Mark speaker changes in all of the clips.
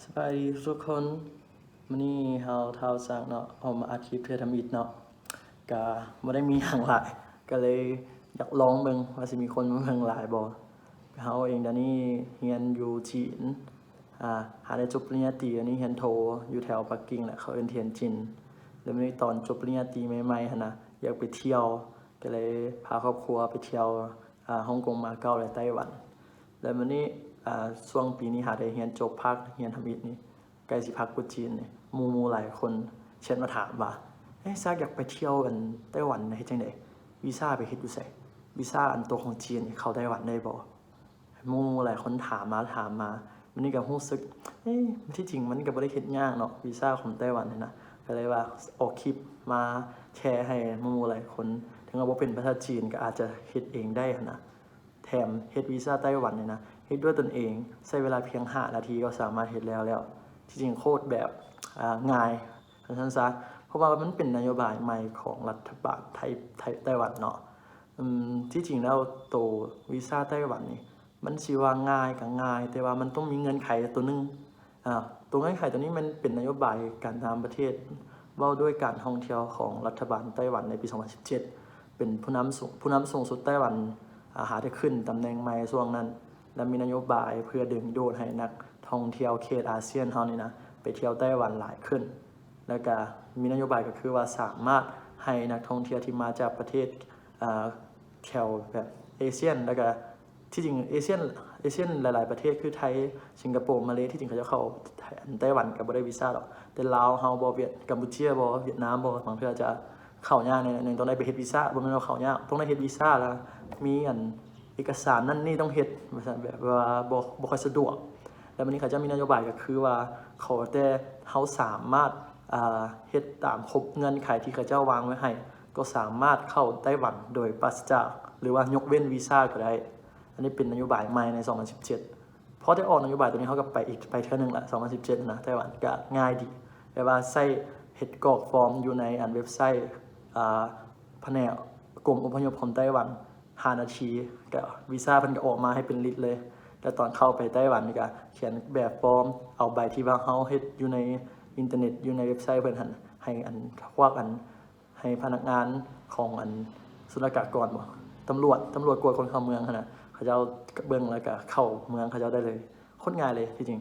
Speaker 1: สบายดีทุกคนวันนี้เฮาเท้าสร้างเนาะเอามาอัดคลิปเพื่อทำอิฐเนาะก็บ่ได้มีอย่างหลายก็เลยอยากลองเบิ่งว่าสิมีคนมาเบิ่งหลายบ่เฮาเองเดี๋ยวนี้เรียนอยู่จีนหาได้จบปริญญาตรีอันนี้เรียนโทอยู่แถวปักกิ่งแหละเขาเอิ้นเทียนจินแล้ววันนี้ตอนจบปริญญาตรีใหม่ๆหั่นนะอยากไปเที่ยวก็เลยพาครอบครัวไปเที่ยวฮ่องกงมาเก๊าและไต้หวันแล้ววันนี้ช่วงปีนี้หาได้เรียนจบภาคเรียนทำอิฐนี่ใกล้สิพักกุจีนนี่หมู่หลายคนเชิญมาถามว่าซากอยากไปเที่ยวกันไต้หวันเฮ็ดจังได๋วีซ่าไปเฮ็ดอยู่ไสวีซ่าอันตัวของจีนเข้าไต้หวันได้บ่หมู่หลายคนถามมาวันนี้ก็รู้สึกที่จริงมันก็บ่ได้เฮ็ดยากเนาะวีซ่าของไต้หวันนี่นะก็เลยว่าออกคลิปมาแชร์ให้หมู่หลายคนถึงว่าบ่เป็นภาษาจีนก็อาจจะเฮ็ดเองได้หั่นนะแถมเฮ็ดวีซ่าไต้หวันนี่นะเฮ็ดด้วยตนเองใช้เวลาเพียง5นาทีก็สามารถเฮ็ดแล้วที่จริงโคตรแบบง่ายท่านซะเพราะว่ามันเป็นนโยบายใหม่ของรัฐบาลไต้หวันเนาะที่จริงแล้วตัววีซ่าไต้หวันนี่มันสิว่าง่ายก็ง่ายแต่ว่ามันต้องมีเงื่อนไขตัวนึงตัวเงื่อนไขตัวนี้มันเป็นนโยบายการตามประเทศเว้าด้วยการท่องเที่ยวของรัฐบาลไต้หวันในปี2017เป็นผู้นำสูงสุดไต้หวันหาได้ขึ้นตำแหน่งใหม่ช่วงนั้นและมีนโยบายเพื่อดึงดูดให้นักท่องเที่ยวเขตอาเซียนเฮานี่นะไปเที่ยวไต้หวันหลายขึ้นแล้วก็มีนโยบายก็คือว่าสามารถให้นักท่องเที่ยวที่มาจากประเทศแถวแบบเอเชียนแล้วก็ที่จริงเอเชียนหลายๆประเทศคือไทยสิงคโปร์มาเลที่จริงเขาจะเข้าไต้หวันก็บ่ได้วีซ่าหรอกแต่ลาวเฮาบ่กัมพูชาบ่เวียดนามบ่บางเทื่อจะเข้ายากในต้องได้ไปเฮ็ดวีซ่าบ่แม่นว่าเข้ายากต้องได้เฮ็ดวีซ่าแล้วมีเอกสารนั่นนี่ต้องเฮ็ดแบบว่าบ่ค่อยสะดวกแล้ววันนี้เขาจะมีนโยบายก็คือว่าขอแต่เฮาสามารถเฮ็ดตามครบเงื่อนไขที่เขาเจ้าวางไว้ให้ก็สามารถเข้าไต้หวันโดยปราศจากหรือว่ายกเว้นวีซ่าก็ได้อันนี้เป็นนโยบายใหม่ใน2017พอได้ออกนโยบายตัวนี้เขาก็ไปเทื่อนึงละ2017นะไต้หวันก็ง่ายดีแต่ว่าใช้เฮ็ดกรอกฟอร์มอยู่ในเว็บไซต์แผนกกรมอพยพของไต้หวัน5นาทีก็วีซ่าเพิ่นก็ออกมาให้เป็นลิสต์เลยแต่ตอนเข้าไปไต้หวันนี่ก็เขียนแบบฟอร์มเอาใบที่ว่าเฮาเฮ็ดอยู่ในอินเทอร์เน็ตอยู่ในเว็บไซต์เพิ่นหั่นให้ให้พนักงานของศุลกากรบ่ตำรวจกวดคนเข้าเมืองหั่นน่ะเขาเจ้าเบิ่งแล้วก็เข้าเมืองเขาเจ้าได้เลยโคตรง่ายเลยที่จริง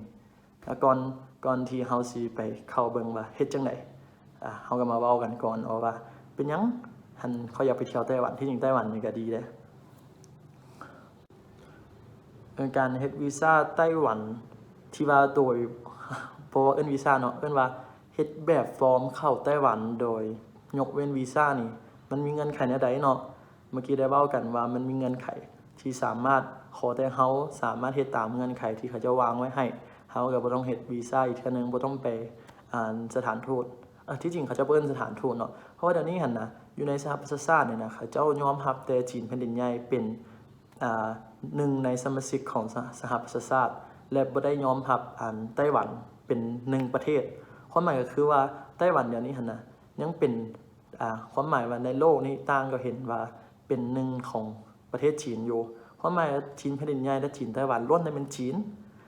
Speaker 1: แล้วก่อนที่เฮาสิไปเข้าเบิ่งว่าเฮ็ดจังได๋เฮาก็มาเว้ากันก่อนว่าเป็นหยังเขาอยากไปเที่ยวไต้หวันที่จริงไต้หวันนี่ก็ดีเด้การเฮ็ดวีซ่าไต้หวันที่ว่าโดยเพราะว่าเอิ้นวีซ่าเนาะเอิ้นว่าเฮ็ดแบบฟอร์มเข้าไต้หวันโดยยกเว้นวีซ่านี่มันมีเงื่อนไขแนวใดเนาะเมื่อกี้ได้เว้ากันว่ามันมีเงื่อนไขที่สามารถขอแต่เฮาสามารถเฮ็ดตามเงื่อนไขที่เขาจะวางไว้ให้เฮาก็บ่ต้องเฮ็ดวีซ่าอีกเทื่อนึงบ่ต้องไปสถานทูตที่จริงเขาจะเอิ้นสถานทูตเนาะเพราะว่าเดี๋ยวนี้หั่นนะอยู่ในสหประชาชาติเนี่ยนะเขาเจ้ายอมรับแต่จีนแผ่นดินใหญ่เป็นหนึ่งในสมาชิกของสหประชาชาติและบ่ได้ยอมรับไต้หวันเป็นหนึ่งประเทศความหมายก็คือว่าไต้หวันเดี๋ยวนี้หั่นนะยังเป็นความหมายว่าในโลกนี้ต่างก็เห็นว่าเป็นหนึ่งของประเทศจีนอยู่ความหมายจีนแผ่นดินใหญ่และจีนไต้หวันล้วนแต่เป็นจีน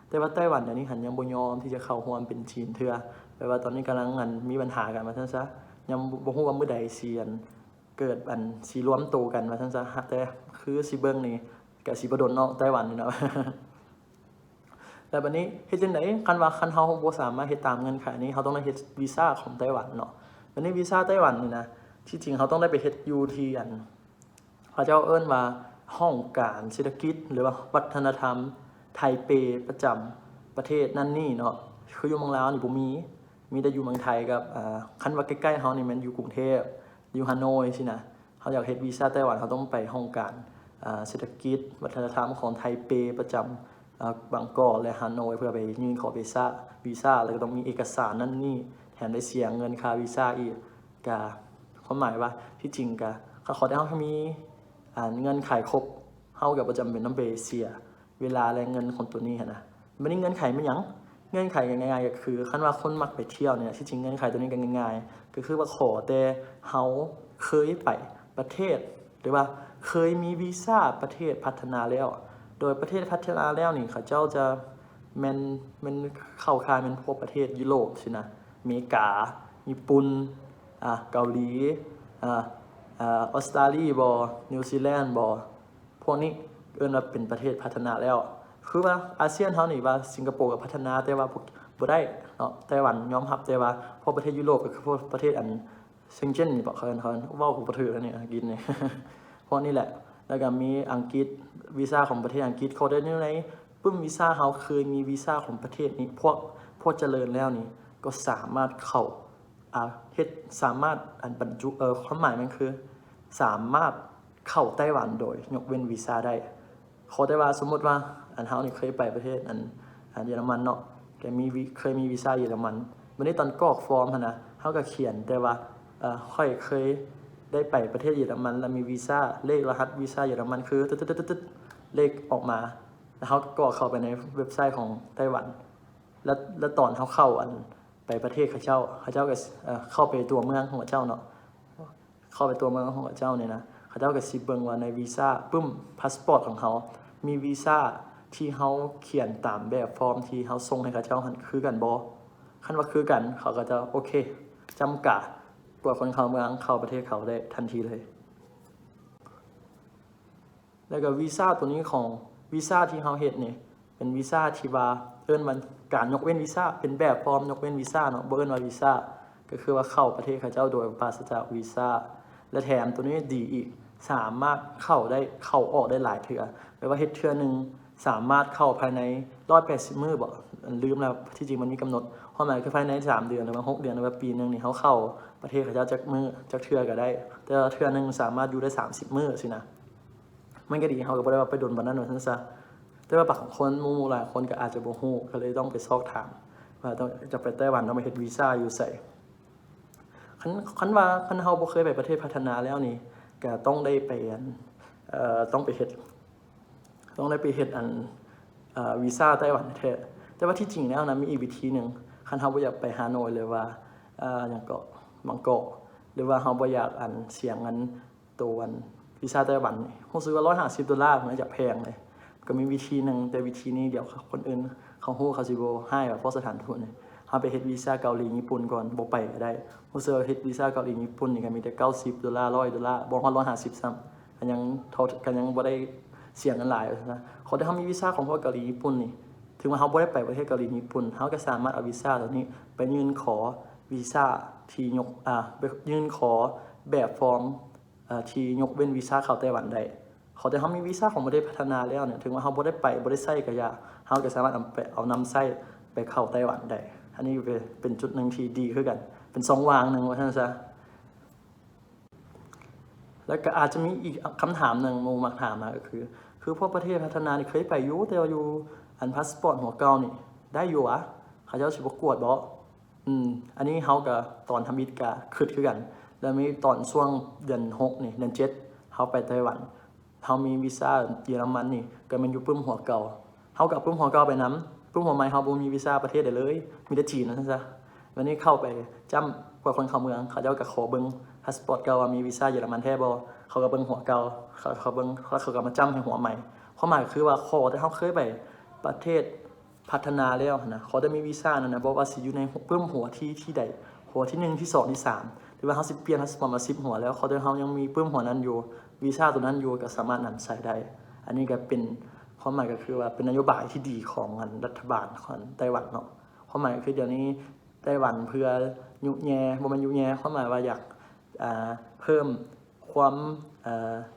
Speaker 1: แต่ว่าไต้หวันเดี๋ยวนี้หั่นยังบ่ยอมที่จะเข้าร่วมเป็นจีนเทื่อแปลว่าตอนนี้กำลังมีปัญหากันว่าซั่นซะยังบ่ฮู้ว่ามื้อใดสิเกิดสิรวมตัวกันว่าซั่นซะแต่คือสิเบิ่งนี่ก็สิบ่โดนเนาะไต้หวันนี่เนาะ แต่บัดนี้เฮ็ดจังได๋คันเฮาบ่สามารถเฮ็ดตามเงื่อนไขนี้เฮาต้องได้เฮ็ดวีซ่าของไต้หวันเนาะบัดนี้วีซ่าไต้หวันนี่นะที่จริงเฮาต้องได้ไปเฮ็ดอยู่ที่เขาเจ้าเอิ้นว่าห้องการเศรษฐกิจหรือว่าวัฒนธรรมไทเปประจำประเทศนั่นนี่เนาะคืออยู่เมืองลาวนี่บ่มีแต่อยู่เมืองไทยกับคันว่าใกล้ๆเฮานี่แม่นอยู่กรุงเทพอยู่ฮานอยสินะเฮาอยากเฮ็ดวีซ่าไต้หวันเฮาต้องไปห้องการเศรษฐกิจวัฒนธรรมของไทเปประจำบางกอกและฮานอยเพื่อไปยื่นขอวีซ่าแล้วก็ต้องมีเอกสารนั่นนี่แถมได้เสียเงินค่าวีซ่าอีกก็ความหมายว่าที่จริงก็ขอได้เฮามีเงินไขครบเฮาก็บ่จำเป็นต้องไปเสียเวลาและเงินของตัวนี้หั่นนะบัดนี้เงื่อนไขมันหยังเงื่อนไขง่ายๆก็คือคันว่าคนมักไปเที่ยวเนี่ยที่จริงเงื่อนไขตัวนี้ก็ง่ายๆก็คือว่าขอแต่เฮาเคยไปประเทศหรือว่าเคยมีวีซ่าประเทศพัฒนาแล้วโดยประเทศพัฒนาแล้วนี่เขาเจ้าจะ แม่นแม่นเข้าข่ายแม่นพวกประเทศยุโรปสินะอเมริกาญี่ปุ่นเกาหลีอ่าออสเตรเลียบ่นิวซีแลนด์บ่พวกนี้เอิ้นว่าเป็นประเทศพัฒนาแล้วคือว่าอาเซียนเฮานี่ว่าสิงคโปร์ก็พัฒนาแต่ว่าบ่ได้เนาะไต้หวันยอมรับแต่ว่าพวกประเทศยุโรปก็คือพวกประเทศอันเซ็งเจิ้นนี่บ่เขาเว้าบ่ถูกแล้วเนี่ยกินนี่ พวกนี้แหละแล้วก็มีอังกฤษวีซ่าของประเทศอังกฤษเขาได้ในปึ้มวีซ่าเฮาเคยมีวีซ่าของประเทศนี้พวกเจริญแล้วนี่ก็สามารถเข้าเฮ็ดสามารถบรรจุความหมายมันคือสามารถเข้าไต้หวันโดยยกเว้นวีซ่าได้เขาได้ว่าสมมติว่าเฮานี่เคยไปประเทศเยอรมันเนาะเคยมีวีซ่าเยอรมันวันนี้ตอนกรอกฟอร์มนะเฮาก็เขียนแต่ว่าค่อยเคยได้ไปประเทศเยอรมันแล้วมีวีซ่าเลขรหัสวีซ่าเยอรมันคือตึ๊ดเลขออกมาแล้วเขาก็เข้าไปในเว็บไซต์ของไต้หวันแล้วตอนเขาเข้าไปประเทศเขาเจ้าก็เข้าไปตัวเมืองของเขาเจ้าเนาะเข้าไปตัวเมืองของเขาเจ้าเนี่ยนะเขาเจ้าก็สิเบิ่งว่าในวีซ่าปึ้มพาสปอร์ตของเขามีวีซ่าที่เขาเขียนตามแบบฟอร์มที่เขาส่งให้เขาเจ้าคือกันบ่คันว่าคือกันเขาก็จะโอเคจำกัดปล่อยคนเข้าเมืองเข้าประเทศเขาได้ทันทีเลยแล้วก็วีซ่าตัวนี้ของวีซ่าที่เขาเฮ็ดนี่เป็นวีซ่าที่ว่าเอิ้นมันการยกเว้นวีซ่าเป็นแบบฟอร์มยกเว้นวีซ่าเนาะบ่เอิ้นว่าวีซ่าก็คือว่าเข้าประเทศเขาเจ้าโดยปราศจากวีซ่าและแถมตัวนี้ดีอีกสามารถเข้าออกได้หลายเทื่อแปลว่าเฮ็ดเทื่อนึงสามารถเข้าภายใน180มื้อบ่ลืมแล้วที่จริงมันมีกำหนดความหมายคือภายใน3เดือนหรือว่า6เดือนหรือว่าปีนึงนี่เขาเข้าประเทศเขาเจ้าจักมื้อจักเทื่อก็ได้แต่เทื่อนึงสามารถอยู่ได้30มื้อสินะมันก็ดีเขาก็บ่ได้ว่าไปโดนบันนั้นว่าซั่นซะแต่ว่าบางคนหมู่หลายคนก็อาจจะบ่ฮู้ก็เลยต้องไปสอบถามว่าต้องจะไปไต้หวันต้องไปเฮ็ดวีซ่าอยู่ไสคันว่าคันเฮาบ่เคยไปประเทศพัฒนาแล้วนี่ก็ต้องได้ไปต้องไปเฮ็ดวีซ่าไต้หวันแท้แต่ว่าที่จริงแล้วนะมีอีกวิธีนึงคันเฮาบ่อยากไปฮานอยเลยว่าหยังก็บางกอกหรือว่าเฮาบ่อยากเสียเงินตัววีซ่าไต้หวันรู้สึกว่า$150มันจะแพงเลยก็มีวิธีนึงแต่วิธีนี้เดี๋ยวคนอื่นเขาฮู้เขาสิบ่ให้ว่าเพราะสถานทูตนี่เฮาไปเฮ็ดวีซ่าเกาหลีญี่ปุ่นก่อนบ่ไปก็ได้รู้สึกว่าเฮ็ดวีซ่าเกาหลีญี่ปุ่นนี่ก็มีแต่$90 $100บ่ฮอด150ซ้ำก็ยังบ่ได้เสียเงินหลายนะเขาได้เฮามีวีซ่าของพวกเกาหลีญี่ปุ่นนี่ถึงว่าเฮาบ่ได้ไปประเทศเกาหลีญี่ปุ่นเฮาก็สามารถเอาวีซ่าตัวนี้ไปยื่นขอวีซ่าที่ไปยื่นขอแบบฟอร์มที่ยกเว้นวีซ่าเข้าไต้หวันได้เขาแต่เฮามีวีซ่าของประเทศพัฒนาแล้วเนี่ยถึงว่าเฮาบ่ได้ไปบ่ได้ใช้ก็อย่าเฮาก็สามารถเอานำใช้ไปเข้าไต้หวันได้อันนี้เป็นจุดนึงที่ดีคือกันเป็น2วางนึงว่าซั่นซะแล้วก็อาจจะมีอีกคำถามนึงหมู่มักถามมาก็คือพวกประเทศพัฒนานี่เคยไปอยู่แต่ว่าอยู่พาสปอร์ตหัวเก่านี่ได้อยู่วะเขาเจ้าสิบ่กวดบ่อันนี้เฮาก็ตอนทำอิฐก็คิดคือกันแล้วมีตอนช่วงเดือน6นี่เดือน7เฮาไปไต้หวันเฮามีวีซ่าเยอรมันนี่ก็แม่นอยู่ปึ้มหัวเก่าเฮาก็ปึ้มหัวเก่าไปนำปึ้มหัวใหม่เฮาบ่มีวีซ่าประเทศใดเลยมีแต่จีนว่าซั่นซะวันนี้เข้าไปจ้ำกว่าคนเข้าเมืองเขาเจ้าก็ขอเบิ่งพาสปอร์ตเก่าว่ามีวีซ่าเยอรมันแท้บ่เขาก็เบิ่งหัวเก่าเขาเบิ่งแล้วเขาก็มาจ้ำให้หัวใหม่ความหมายคือว่าขอแต่เฮาเคยไปประเทศพัฒนาแล้วนะเขาได้มีวีซ่านั่นนะบอกว่าสิอยู่ในปึ้มหัวที่ใดหัวที่1ที่2ที่3หรือว่าเฮาสิเปลี่ยนพาสปอร์ตมา10หัวแล้วเขาได้เฮายังมีปึ้มหัวนั้นอยู่วีซ่าตัวนั้นอยู่ก็สามารถนำใช้ได้อันนี้ก็เป็นความหมายก็คือว่าเป็นนโยบายที่ดีของรัฐบาลของไต้หวันเนาะความหมายคือเดี๋ยวนี้ไต้หวันเพื่อยุแย่บ่แม่นยุแย่ความหมายว่าอยากเพิ่มความ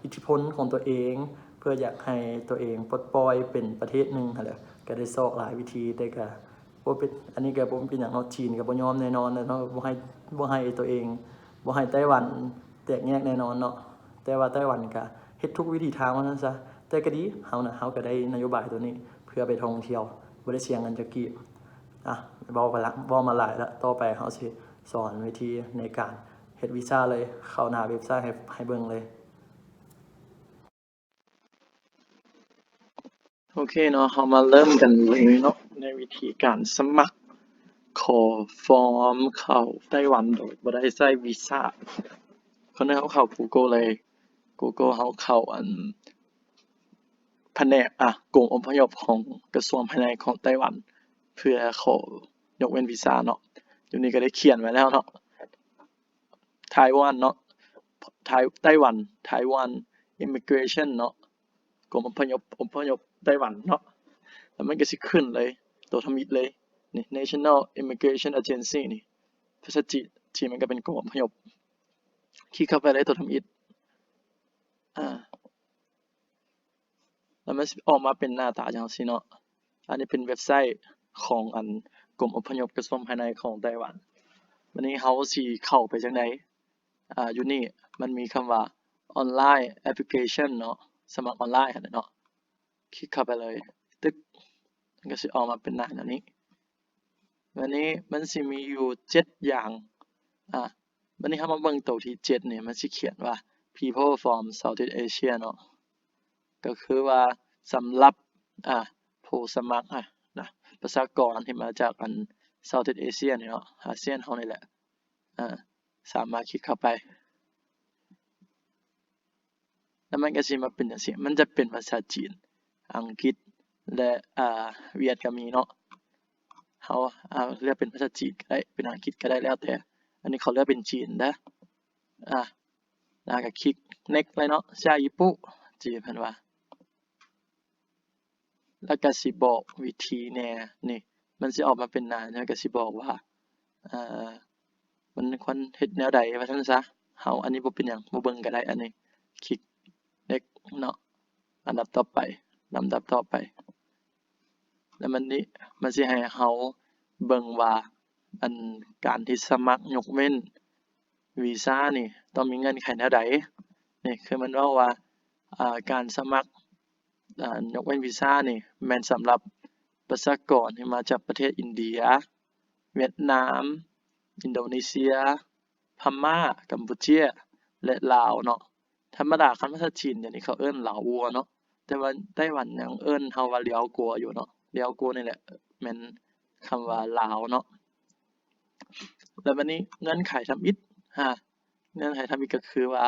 Speaker 1: อิทธิพลของตัวเองเพื่ออยากให้ตัวเองปลดปล่อยเป็นประเทศนึงหั่นแหละก็ได้ซอกหลายวิธีแต่ก็บ่เป็นอันนี้ก็บ่เป็นหยังเนาะจีนก็บ่ยอมแน่นอนเนาะบ่ให้ตัวเองบ่ให้ไต้หวันแตกแยกแน่นอนเนาะแต่ว่าไต้หวันก็เฮ็ดทุกวิถีทางว่าซั่นซะแต่ก็ดีเฮาก็ได้นโยบายตัวนี้เพื่อไปท่องเที่ยวบ่ได้เสียเงินจักกี้เว้าไปละเว้ามาหลายแล้วต่อไปเฮาสิสอนวิธีในการเฮ็ดวีซ่าเลยเข้าหน้าเว็บไซต์ให้เบิ่งเลยโอเคเนาะเรามาเริ่มกันเลยเนาะในวิธีการสมัครขอฟอร์มเข้าไต้หวันโดยบ่ได้ใช้วีซ่าคนนั้นเขาเข้า Google เลย Google เขาเข้า แผนกกรมอพยพของกระทรวงภายในของไต้หวันเพื่อขอยกเว้นวีซ่าเนาะอยู่นี่ก็ได้เขียนไว้แล้วเนาะไต้หวันเนาะไต้หวัน Taiwan Immigration เนาะกรมอพยพไต้หวันเนาะแล้วมันก็สิขึ้นเลยตัวทำอิฐเลยนี่ National Immigration Agency นี่ภาษาจีนมันก็เป็นกรมอพยพคลิกเข้าไปเลยตัวทำอิฐแล้วมันออกมาเป็นหน้าตาจังซี่เนาะอันนี้เป็นเว็บไซต์ของกรมอพยพกระทรวงภายในของไต้หวันวันนี้เฮาสิเข้าไปจังได๋อยู่นี่มันมีคำว่า online application เนาะสมัครออนไลน์เนาะคลิกเข้าไปเลยตึกมันก็สิออกมาเป็นหน้าแบบนี้วันนี้มันสิมีอยู่7อย่างวันนี้เฮามาเบิ่งตัวที่7นี่มันสิเขียนว่า people from Southeast Asia เนาะก็คือว่าสำหรับผู้สมัครนะประชากรที่มาจากSoutheast Asia นี่เนาะอาเซียนเฮานี่แหละสามารถคลิกเข้าไปแล้วมันก็สิมาเป็นจังซี่มันจะเป็นภาษาจีนอังกฤษและเวียดก็มีเนาะเฮาเลือกเป็นภาษาจีนก็ได้เป็นอังกฤษก็ได้แล้วแต่อันนี้เขาเลือกเป็นจีนเด้อแล้วก็คลิก next เลยเนาะ下一步จีเพิ่นว่าแล้วก็สิบอกวิธีแหน่นี่มันสิออกมาเป็นหน้าแล้วก็สิบอกว่ามันควรเฮ็ดแนวใดว่าซั่นซะเฮาอันนี้บ่เป็นหยังบ่เบิ่งก็ได้อันนี้คลิก next เนาะลำดับต่อไปแล้วมันสิให้เฮาเบิ่งว่าการที่สมัครยกเว้นวีซ่านี่ต้องมีเงื่อนไขแนวใดนี่คือมันเว้าว่าการสมัครยกเว้นวีซ่านี่แม่นสำหรับประชากรที่มาจากประเทศอินเดียเวียดนามอินโดนีเซียพม่ากัมพูชาและลาวเนาะธรรมดาคันภาษาจีนเดี๋ยวนี้เขาเอิ้นลาววัวเนาะแต่ว่าไต้หวันยังเอิ้นเฮาว่าเลียวกัวอยู่เนาะเลียวกัวนี่แหละแม่นคำว่าลาวเนาะแล้วบัดนี้เงื่อนไขทำอิฐเงื่อนไขทำอิฐก็คือว่า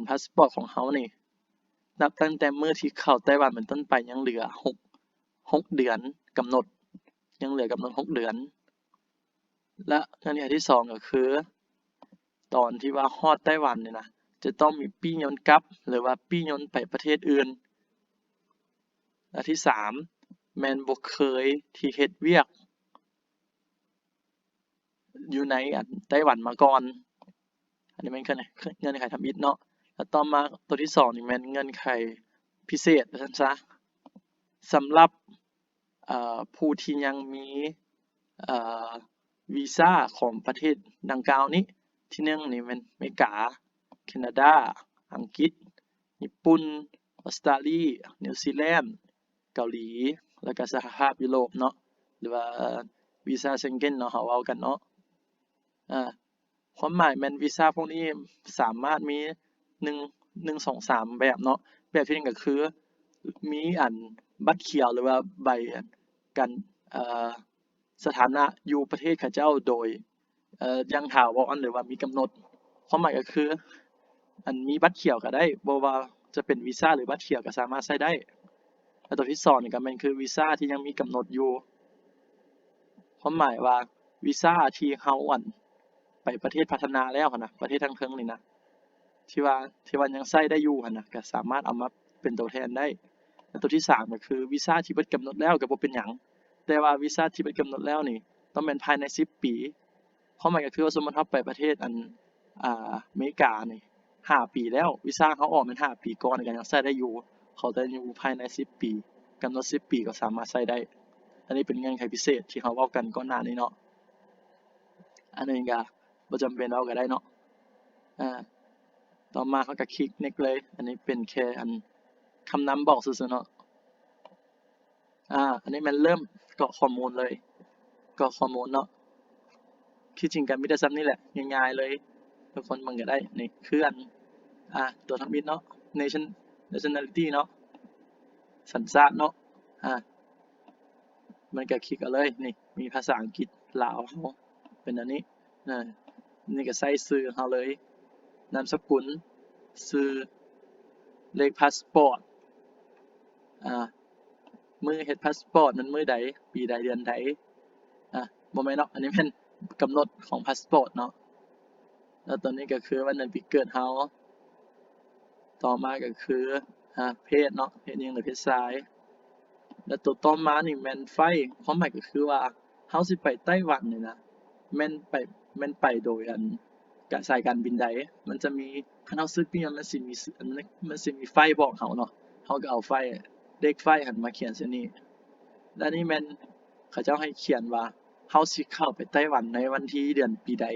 Speaker 1: พาสปอร์ตของเฮานี่นับตั้งแต่มื้อที่เข้าไต้หวันเป็นต้นไปยังเหลือ6เดือนกำหนดยังเหลือกำหนด6เดือนและเงื่อนไขที่2ก็คือตอนที่ว่าฮอดไต้หวันนี่นะจะต้องมีปี้ยนต์กลับหรือว่าปี้ยนต์ไปประเทศอื่นและที่3แม่นบ่เคยที่เฮ็ดเวียกอยู่ในไต้หวันมาก่อนอันนี้แม่นเงื่อนไขทำอิฐเนาะแล้วต่อมาตัวที่2นี่แม่นเงื่อนไขพิเศษว่าซั่นซะสำหรับผู้ที่ยังมีวีซ่าของประเทศดังกล่าวนี้ที่1นี่แม่นอเมริกาแคนาดาอังกฤษญี่ปุ่นออสเตรเลียนิวซีแลนด์เกาหลีแล้วก็สหภาพยุโรปเนาะหรือว่าวีซ่าเชงเก้นเนาะเฮาเว้ากันเนาะความหมายแม่นวีซ่าพวกนี้สามารถมี1 2 3แบบเนาะแบบที่1ก็คือมีบัตรเขียวหรือว่าใบกันสถานะอยู่ประเทศเขาเจ้าโดยยังถาวรหรือว่ามีกำหนดความหมายก็คือมีบัตรเขียวก็ได้บ่ว่าจะเป็นวีซ่าหรือบัตรเขียวก็สามารถใช้ได้แล้วตัวที่2นี่ก็แม่นคือวีซ่าที่ยังมีกำหนดอยู่ความหมายว่าวีซ่าที่เฮาไปประเทศพัฒนาแล้วหั้นน่ะประเทศทางเทิงนี่นะที่ว่ายังใช้ได้อยู่หั่นน่ะก็สามารถเอามาเป็นตัวแทนได้แล้วตัวที่3ก็คือวีซ่าที่เบิดกำหนดแล้วก็บ่เป็นหยังแต่ว่าวีซ่าที่เบิดกำหนดแล้วนี่ต้องแม่นภายใน10ปีความหมายก็คือว่าสมมุติเราไปประเทศอเมริกานี่5ปีแล้ววีซ่าเขาออกแม่น5ปีก่อนก็ยังใช้ได้อยู่เขาแต่อยู่ภายใน10ปีกำหนด10ปีก็สามารถใช้ได้อันนี้เป็นเงื่อนไขพิเศษที่เขาเว้ากันก่อนหน้านี้เนาะอันนี้ก็บ่จำเป็นเว้าก็ได้เนาะต่อมาเขาก็คลิก next เลยอันนี้เป็นแค่คำนำบอกซื่อๆเนาะอันนี้มันเริ่มกรอกข้อมูลเลยกรอกข้อมูลเนาะที่จริงก็มีแต่ส่ำนี้แหละง่ายๆเลยทุกคนเบิ่งก็ได้นี่คือตัวทำอิฐเนาะ nationality เนาะสัญชาติเนาะมันก็คลิกเอาเลยนี่มีภาษาอังกฤษลาวเฮาเป็นอันนี้นี่ก็ใส่ชื่อเฮาเลยนามสกุลชื่อเลขพาสปอร์ต มื้อเฮ็ดพาสปอร์ตมันมื้อใดปีใดเดือนใดบ่แม่นเนาะอันนี้แม่นกำหนดของพาสปอร์ตเนาะแล้วตัวนี้ก็คือวันเดือนปีเกิดเฮาต่อมาก็คือเพศเนาะเพศหญิงหรือเพศชายแล้วตัวต่อมานี่แม่นไฟความหมายก็คือว่าเฮาสิไปไต้หวันนี่นะแม่นไปแม่นไปโดยสายการบินใดมันจะมีคันเฮาซื้อเนี่ยมันสิมีมันสิมีไฟบอกเฮาเนาะเฮาก็เอาไฟเลขไฟหันมาเขียนซินี่และนี่แม่นเขาเจ้าให้เขียนว่าเฮาสิเข้าไปไต้หวันในวันที่เดือนปีใด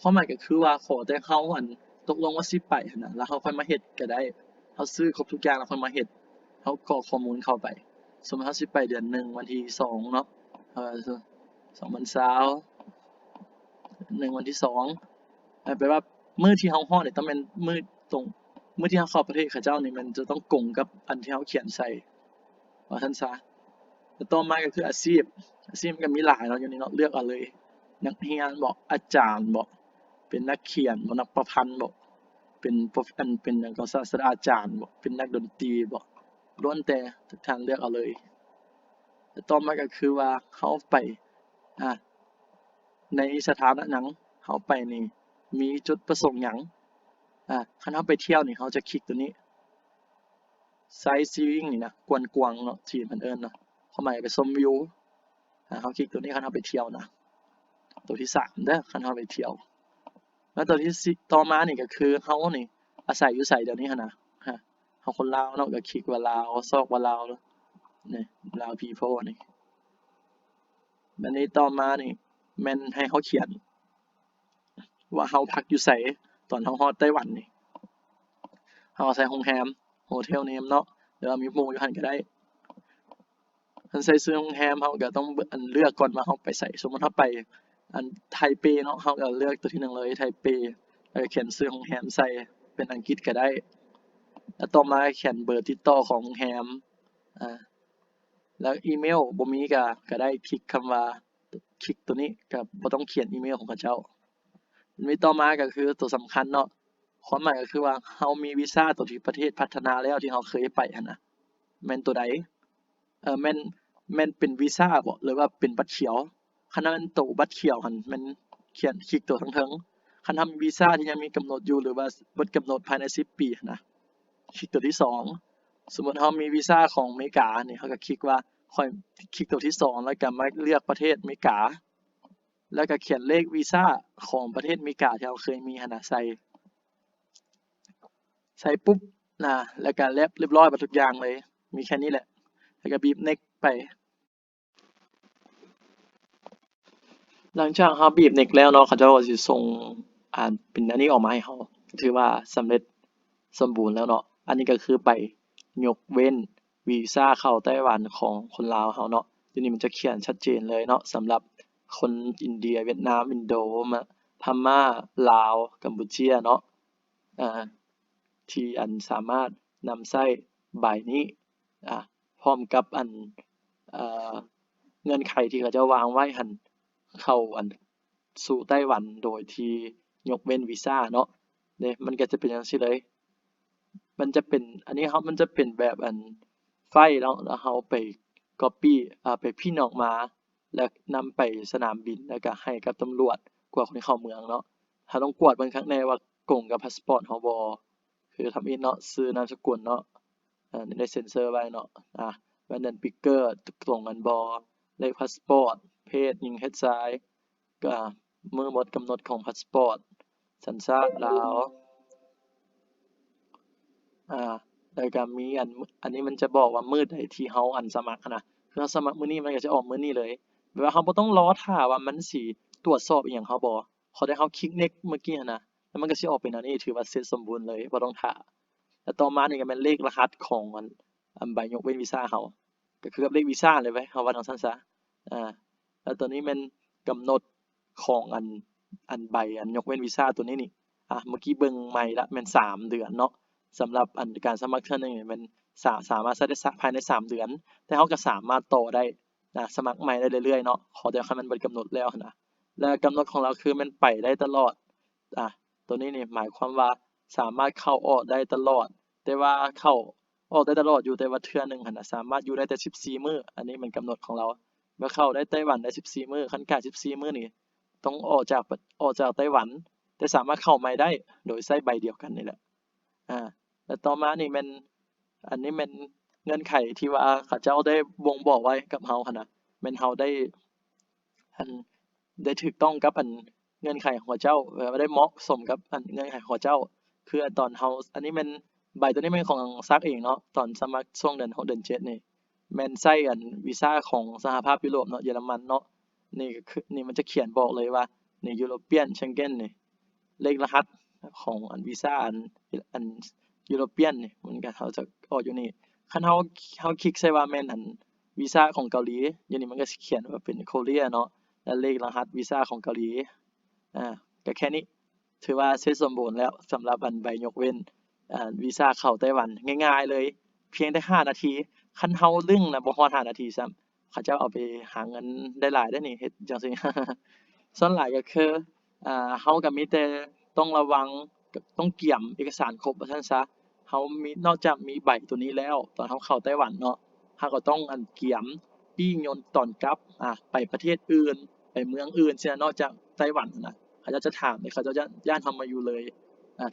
Speaker 1: ความหมายก็คือว่าขอแต่เฮาตกลงว่าสิไปหั้นน่ะแล้วเฮาค่อยมาเฮ็ดก็ได้เฮาซื้อครบทุกอย่างแล้วค่อยมาเฮ็ดเฮากรอกข้อมูลเข้าไปสมมุติเฮาสิไปเดือน1วันที่2เนาะ2020 1วันที่2แปลว่ามื้อที่เฮาฮอดนี่ต้องแม่นมื้อตรงมื้อที่เฮาเข้าประเทศเขาเจ้านี่มันจะต้องตรงกับอันที่เฮาเขียนใส่ว่าซั่นซะแล้วต่อมาก็คืออาชีพมันก็มีหลายเนาะอยู่นี่เนาะเลือกเอาเลยนักเรียนบ่อาจารย์บ่เป็นนักเขียนบ่นักประพันธ์บ่เป็นเป็นหยังก็ศาสตราจารย์บ่เป็นนักดนตรีบ่ล้วนแต่ทุกท่านเลือกเอาเลยแล้วต่อมาก็คือว่าเฮาไปในสถานะหยังเฮาไปนี่มีจุดประสงค์หยังคันเฮาไปเที่ยวนี่เฮาจะคลิกตัวนี้ Sightseeing นี่นะกวางๆเนาะที่เพิ่นเอิ้นเนาะความหมายไปชมวิวเฮาคลิกตัวนี้คันเฮาไปเที่ยวนะตัวที่3เด้อคันเฮาไปเที่ยวแล้วตัวที่4ต่อมานี่ก็คือเฮานี่อาศัยอยู่ไสเดี๋ยวนี้หั้นน่ะเฮาคนลาวเนาะก็คลิกว่าลาวซอกว่าลาวนี่ลาว people นี่บัดนี้ต่อมานี่แม่นให้เฮาเขียนว่าเฮาพักอยู่ไสตอนเฮาฮอดไต้หวันนี่เฮาก็ใส่โรงแรม hotel name เนาะหรือว่ามีหมู่อยู่หั่นก็ได้คันใส่ชื่อโรงแรมเฮาก็ต้องเลือกก่อนว่าเฮาไปไสสมมุติเฮาไปไทเปเนาะเฮาก็เลือกตัวที่1เลยไทเปแล้วก็เขียนชื่อโรงแรมใส่เป็นอังกฤษก็ได้แล้วต่อมาเขียนเบอร์ติดต่อของโรงแรมแล้วอีเมลบ่มีก็ได้คลิกคำว่าคลิกตัวนี้ก็บ่ต้องเขียนอีเมลของเขาเจ้ามีต่อมาก็คือตัวสำคัญเนาะความหมายก็คือว่าเฮามีวีซาตัวที่ประเทศพัฒนาแล้วที่เฮาเคยไปหั่นน่ะแม่นตัวใดแม่นเป็นวีซาบ่หรือว่าเป็นบัตรเขียวคันว่าแม่นตัวบัตรเขียวหั่นแม่นเขียนคลิกตัวเทิงๆคันถ้าวีซาที่ยังมีกำหนดอยู่หรือว่าเบิดกำหนดภายใน10ปีหั่นน่ะคลิกตัวที่2สมมุติเฮามีวีซาของอเมริกานี่เฮาก็คลิกว่าค่อยคลิกตัวที่2แล้วก็มาเลือกประเทศอเมริกาแล้วก็เขียนเลขวีซาของประเทศอเมริกาที่เราเคยมีหั่นน่ะใส่ปุ๊บแล้วก็เรียบร้อยเบิดทุกอย่างเลยมีแค่นี้แหละแล้วก็บีบ next ไปหลังจากเราบีบ next แล้วเนาะเขาเจ้าก็สิส่งเป็นอันนี้ออกมาให้เราถือว่าสำเร็จสมบูรณ์แล้วเนาะอันนี้ก็คือใบยกเว้นวีซาเข้าไต้หวันของคนลาวเราเนาะทีนี้มันจะเขียนชัดเจนเลยเนาะสำหรับคนอินเดียเวียดนามอินโดพม่าลาวกัมพูเชียเนาะที่สามารถนำใช้ใบนี้พร้อมกับเงื่อนไขที่เขาเจ้าวางไว้หั่นเข้าสู่ไต้หวันโดยที่ยกเว้นวีซาเนาะนี่มันก็จะเป็นจั่งซี้เลยมันจะเป็นอันนี้มันจะเป็นแบบไฟล์เนาะแล้วเราไปก๊อบปี้ไปพิมพ์ออกมาแล้วนำไปสนามบินแล้วก็ให้กับตำรวจกวดคนเข้าเมืองเนาะเราต้องกวดเบิ่งข้างในว่าตรงกับพาสปอร์ตเราบ่คือทำอิฐเนาะชื่อนามสกุลเนาะได้เซ็นเซอร์ไว้เนาะวันเดือนปีเกิดตรงกันบ่เลขพาสปอร์ตเพศหญิงเพศชายก็มื้อหมดกำหนดของพาสปอร์ตสัญชาติลาวแล้วก็มีอันนี้มันจะบอกว่ามื้อใดที่เราสมัครหั้นน่ะคือเราสมัครมื้อนี้มันก็จะออกมื้อนี้เลยแบบว่าเราบ่ต้องรอท่าว่ามันสิตรวจสอบอิหยังเราบ่ขอแต่เราคลิก next เมื่อกี้หั้นน่ะแล้วมันก็สิออกเป็นอันนี้ถือว่าเสร็จสมบูรณ์เลยบ่ต้องท่าแล้วต่อมานี่ก็แม่นเลขรหัสของใบยกเว้นวีซาเราก็คือกับเลขวีซาเลยเว้ยเราว่าจั่งซั้นซะแล้วตัวนี้แม่นกำหนดของใบยกเว้นวีซาตัวนี้นี่เมื่อกี้เบิ่งใหม่ละแม่น3เดือนเนาะสำหรับการสมัครเทื่อหนึ่งนี่มันสามารถใช้ได้ภายใน3เดือนแต่เราก็สามารถต่อได้สมัครใหม่ได้เรื่อยๆเนาะขอแต่คันมันเบิดกำหนดแล้วนะและกำหนดของเราคือมันไปได้ตลอดตัวนี้นี่หมายความว่าสามารถเข้าออกได้ตลอดแต่ว่าเข้า ออกได้ตลอดอยู่แต่ว่าเทื่อหนึงหั่นน่ะสามารถอยู่ได้แต่14มื้ออันนี้มันกำหนดของเราเมื่อเข้าได้ไต้หวันได้14มื้อคันขาด14มื้อนี่ต้องออกจากไต้หวันแต่สามารถเข้าใหม่ได้โดยใช้ใบเดียวกันนี่แหละแล้วต่อมานี่แม่นอันนี้แม่นเงื่อนไขที่ว่าเขาเจ้าได้บ่งบอกไว้กับเราหั้นน่ะแม่นเราได้อันได้ถูกต้องกับอันเงื่อนไขของเขาเจ้าว่าได้เหมาะสมกับอันเงื่อนไขของเขาเจ้าคืออันตอนเราอันนี้แม่นใบตัวนี้แม่นของซักเองเนาะตอนสมัครช่วงเดือน6เดือน7นี่แม่นใช้อันวีซาของสหภาพยุโรปเนาะเยอรมันเนาะนี่ก็คือนี่มันจะเขียนบอกเลยว่านี่ European Schengen นี่เลขรหัสของอันวีซาอัน European นี่มันก็เขาจะออกอยู่นี่คันเราคลิกใส่ว่าแม่นอันวีซาของเกาหลีอยู่นี่มันก็สิเขียนว่าเป็น Korea เนาะและเลขรหัสวีซาของเกาหลีก็แค่นี้ถือว่าเสร็จสมบูรณ์แล้วสำหรับอันใบยกเว้นวีซาเข้าไต้หวันง่ายๆเลยเพียงแต่5นาทีคันเราลึงน่ะบ่ฮอด5นาทีซ้ำเขาเจ้าเอาไปหาเงินได้หลายเด้อนี่เฮ็ดจั่งซี้ ส่วนหลายก็คือเราก็มีแต่ต้องระวังต้องเกี่ยมเอกสารครบว่าซั่นซะเรามีนอกจากมีใบตัวนี้แล้วตอนเราเข้าไต้หวันเนาะเราก็ต้องอันเกี่ยมปี้ยนตอนกลับไปประเทศอื่นไปเมืองอื่นซี้นะนอกจากไต้หวันน่ะเขาเจ้าจะถามเลยเขาเจ้าจะย้านเรามาอยู่เลย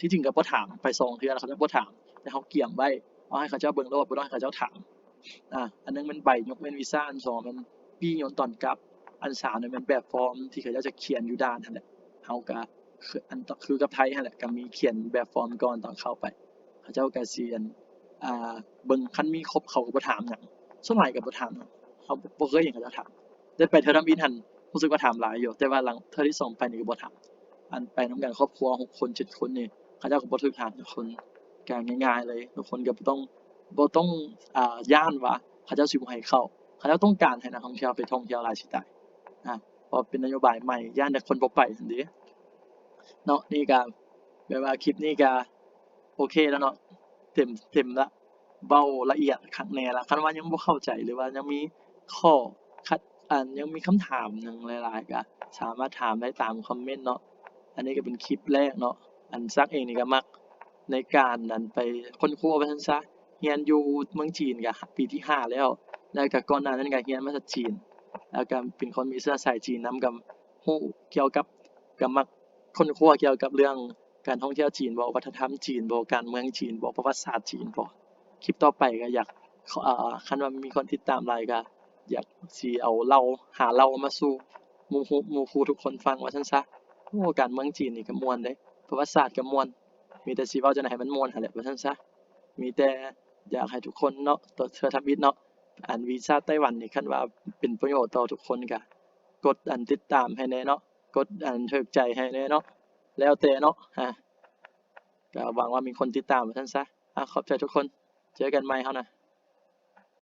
Speaker 1: ที่จริงก็บ่ถามไป2เทื่อแล้วเขาจะบ่ถามแต่เราเกี่ยมไว้เอาให้เขาเจ้าเบิ่งโลดบ่ต้องให้เขาเจ้าถามอันหนึ่งมันใบยกเว้นวีซาอัน2มันปี้ยนตอนกลับ อัน3เนี่ยมันแบบฟอร์มที่เขาเจ้าจะเขียนอยู่ด้านนั่นแหละเราก็คืออันคือกับไทยนั่นแหละก็มีเขียนแบบฟอร์มก่อนตอนเข้าไปเขาเจ้าก็สิอันเบิ่งคันมีครบเขาก็บ่ถามหยังส่วนหลายก็บ่ถามหยังเราบ่เคยเห็นเขาเจ้าถามแต่ไปเทื่อทำอิฐหั่นรู้สึกว่าถามหลายอยู่แต่ว่าหลังเทื่อที่2ไปนี่ก็บ่ถามอันไปนำกันครอบครัว6คน7คนนี่เขาเจ้าก็บ่ถูกถามจักคนก็ง่ายๆเลยทุกคนก็บ่ต้องย้านว่าเขาเจ้าสิบ่ให้เข้าเขาเจ้าต้องการให้นักท่องเที่ยวไปท่องเที่ยวหลายสิได้ เพราะเป็นนโยบายใหม่ย้านแต่คนบ่ไปซั่นเด้เนาะนี่ก็แบบว่าคลิปนี้ก็โอเคแล้วเนาะเต็มแล้วเว้าละเอียดคักแน่แล้วคันว่ายังบ่เข้าใจหรือว่ายังมีข้อขัดยังมีคำถามหยังหลายๆก็สามารถถามได้ตามคอมเมนต์เนาะอันนี้ก็เป็นคลิปแรกเนาะอันซักเองนี่ก็มักในการนั้นไปค้นครัวว่าซั่นซะเรียนอยู่เมืองจีนก็ปีที่5แล้วก็ก่อนหน้านั้นก็เรียนมาจากจีน แล้วก็เป็นคนมีเชื้อสายจีนนำกับรู้เกี่ยวกับก็มักค้นคว้าเกี่ยวกับเรื่องการท่องเที่ยวจีนบ่วัฒนธรรมจีนบ่การเมืองจีนบ่ประวัติศาสตร์จีนบ่คลิปต่อไปก็อยากคันว่ามีคนติดตามหลายก็อยากสิเอาหาเล่ามาสู่หมู่คู่ทุกคนฟังว่าซั่นซะโอ้การเมืองจีนนี่ก็ม่วนเดะประวัติศาสตร์ก็ม่วนมีแต่สิเว้าจั่งใดให้มันม่วนหั้นแหละว่าซั่นซะมีแต่อยากให้ทุกคนเนาะต่อเทื่อทำอิฐเนาะ อันวีซาไต้หวันนี่คันว่าเป็นประโยชน์ต่อทุกคนก็กดอันติดตามให้แหน่เนาะกดอันถูกใจให้แหน่เนาะแล้วแต่เนาะก็หวังว่ามีคนติดตามว่าซั่นซะขอบใจทุกคนเจอกันใหม่เฮานะ